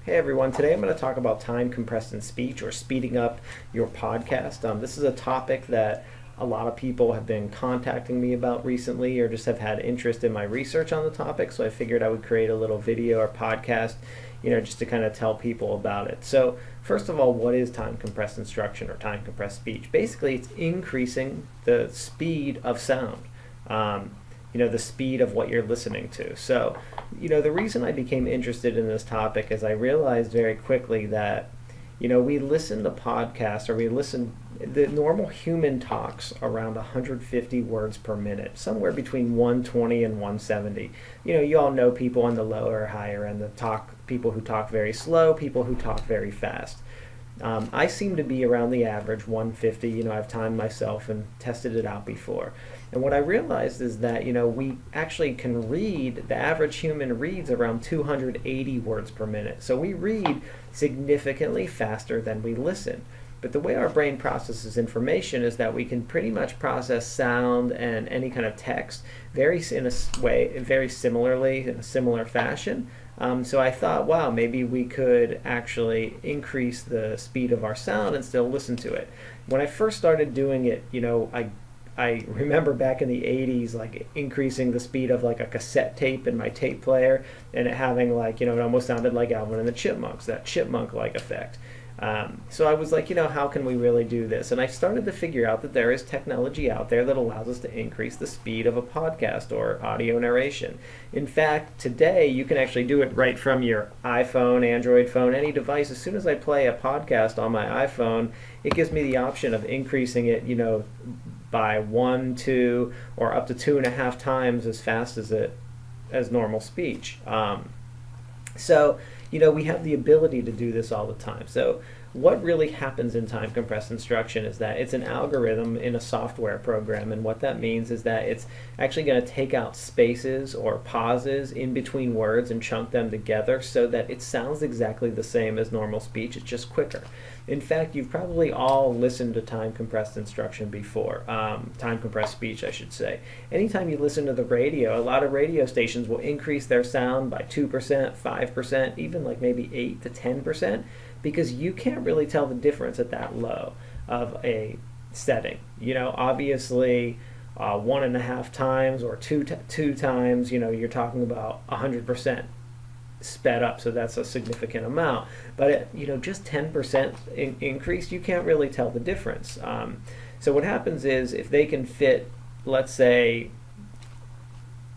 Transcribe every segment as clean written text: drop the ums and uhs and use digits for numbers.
Hey everyone, today I'm going to talk about time compressed in speech or speeding up your podcast. This is a topic that a lot of people have been contacting me about recently or just have had interest in my research on the topic, so I figured I would create a little video or podcast, just to kind of tell people about it. So, first of all, what is time compressed instruction or time compressed speech? Basically, it's increasing the speed of sound. The speed of what you're listening to. So, the reason I became interested in this topic is I realized very quickly that, we listen to podcasts the normal human talks around 150 words per minute, somewhere between 120 and 170. You all know people on the lower or higher end, people who talk very slow, people who talk very fast. I seem to be around the average 150. I've timed myself and tested it out before. And what I realized is that, we actually can read, the average human reads around 280 words per minute. So we read significantly faster than we listen. But the way our brain processes information is that we can pretty much process sound and any kind of text very similarly, in a similar fashion. So I thought, wow, maybe we could actually increase the speed of our sound and still listen to it. When I first started doing it, I remember back in the 80s, like increasing the speed of like a cassette tape in my tape player and it having it almost sounded like Alvin and the Chipmunks, that chipmunk-like effect. So I was like, how can we really do this? And I started to figure out that there is technology out there that allows us to increase the speed of a podcast or audio narration. In fact, today you can actually do it right from your iPhone, Android phone, any device. As soon as I play a podcast on my iPhone, it gives me the option of increasing it, by 1, 2, or up to 2.5 times as fast as normal speech. So we have the ability to do this all the time. So what really happens in time compressed instruction is that it's an algorithm in a software program, and what that means is that it's actually going to take out spaces or pauses in between words and chunk them together so that it sounds exactly the same as normal speech. It's just quicker. In fact, you've probably all listened to time compressed instruction before, time compressed speech, I should say. Anytime you listen to the radio, a lot of radio stations will increase their sound by 2%, 5%, even like maybe 8 to 10%, because you can't really tell the difference at that low of a setting. Obviously, 1.5 times or two times, you're talking about 100% sped up, so that's a significant amount. But just 10% increase, you can't really tell the difference. So what happens is if they can fit, let's say,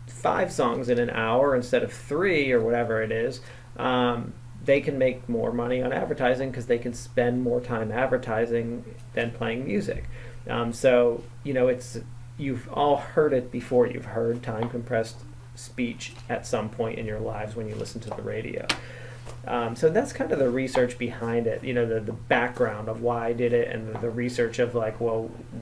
5 songs in an hour instead of 3 or whatever it is, they can make more money on advertising because they can spend more time advertising than playing music. So you've all heard it before. You've heard time compressed speech at some point in your lives when you listen to the radio. So that's kind of the research behind it, the background of why I did it, and the research of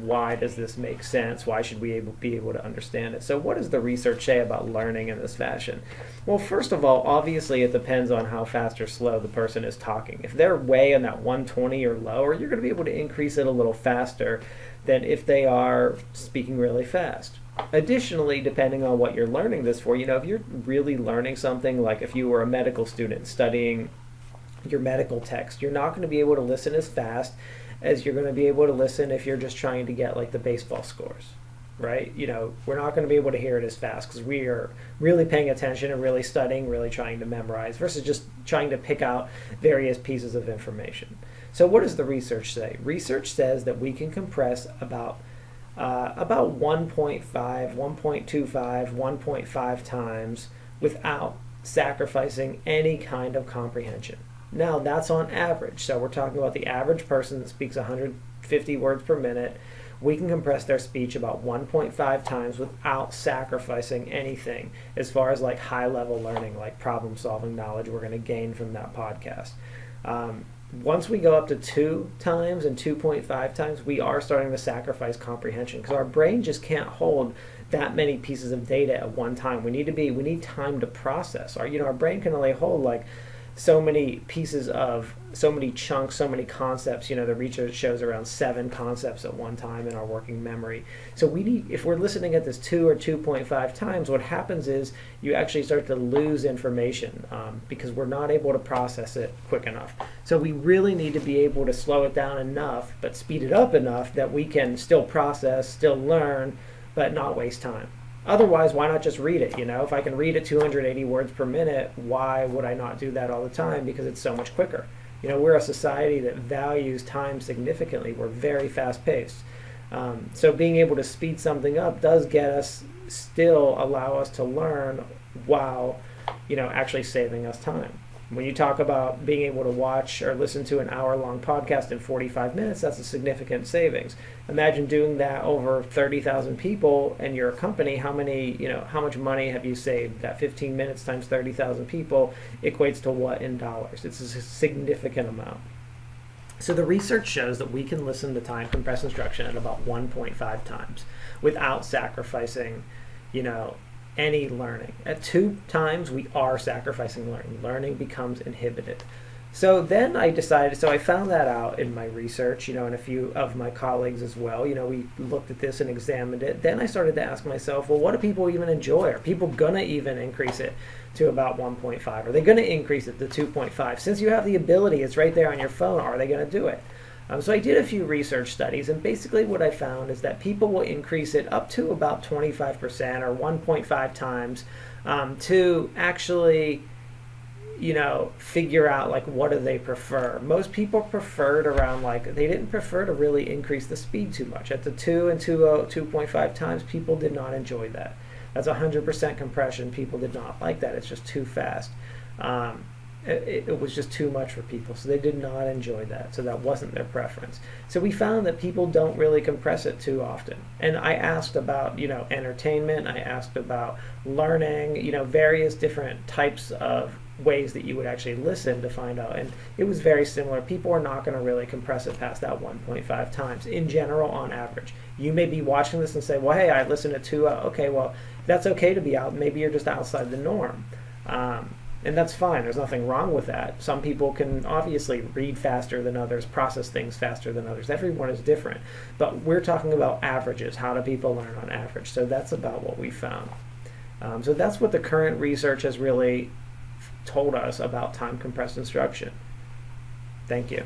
why does this make sense? Why should we be able to understand it? So what does the research say about learning in this fashion? Well, first of all, obviously it depends on how fast or slow the person is talking. If they're way in that 120 or lower, you're going to be able to increase it a little faster than if they are speaking really fast. Additionally, depending on what you're learning this for, if you're really learning something, like if you were a medical student studying your medical text, you're not going to be able to listen as fast as you're going to be able to listen if you're just trying to get like the baseball scores, right? We're not going to be able to hear it as fast because we are really paying attention and really studying, really trying to memorize versus just trying to pick out various pieces of information. So what does the research say? Research says that we can compress about 1.5, 1.25, 1.5 times without sacrificing any kind of comprehension. Now, that's on average. So we're talking about the average person that speaks 150 words per minute. We can compress their speech about 1.5 times without sacrificing anything as far as like high-level learning, like problem-solving knowledge we're going to gain from that podcast. Once we go up to 2 times and 2.5 times, we are starting to sacrifice comprehension because our brain just can't hold that many pieces of data at one time. We need time to process. Our brain can only hold like so many pieces of, so many chunks, so many concepts. The research shows around 7 concepts at one time in our working memory. So we need, if we're listening at this 2 or 2.5 times, what happens is you actually start to lose information because we're not able to process it quick enough. So we really need to be able to slow it down enough, but speed it up enough that we can still process, still learn, but not waste time. Otherwise, why not just read it? If I can read at 280 words per minute, why would I not do that all the time? Because it's so much quicker. We're a society that values time significantly. We're very fast paced. So being able to speed something up does get us, still allow us to learn while, actually saving us time. When you talk about being able to watch or listen to an hour-long podcast in 45 minutes, that's a significant savings. Imagine doing that over 30,000 people and you're a company. How much money have you saved? That 15 minutes times 30,000 people equates to what in dollars? It's a significant amount. So the research shows that we can listen to time compressed instruction at about 1.5 times without sacrificing, any learning. At 2 times, we are sacrificing learning. Learning becomes inhibited. So then I found that out in my research, and a few of my colleagues as well. We looked at this and examined it. Then I started to ask myself, well, what do people even enjoy? Are people gonna even increase it to about 1.5? Are they gonna increase it to 2.5? Since you have the ability, it's right there on your phone, are they gonna do it? So I did a few research studies, and basically what I found is that people will increase it up to about 25% or 1.5 times to actually, figure out what do they prefer. Most people preferred around they didn't prefer to really increase the speed too much. At the 2 and 2.5 times, people did not enjoy that. That's 100% compression. People did not like that. It's just too fast. It was just too much for people, so they did not enjoy that. So that wasn't their preference. So we found that people don't really compress it too often. And I asked about, entertainment. I asked about learning, various different types of ways that you would actually listen to find out. And it was very similar. People are not going to really compress it past that 1.5 times in general on average. You may be watching this and say, well, hey, I listened to 2. Okay, well, that's okay to be out. Maybe you're just outside the norm. And that's fine. There's nothing wrong with that. Some people can obviously read faster than others, process things faster than others. Everyone is different. But we're talking about averages. How do people learn on average? So that's about what we found. So that's what the current research has really told us about time compressed instruction. Thank you.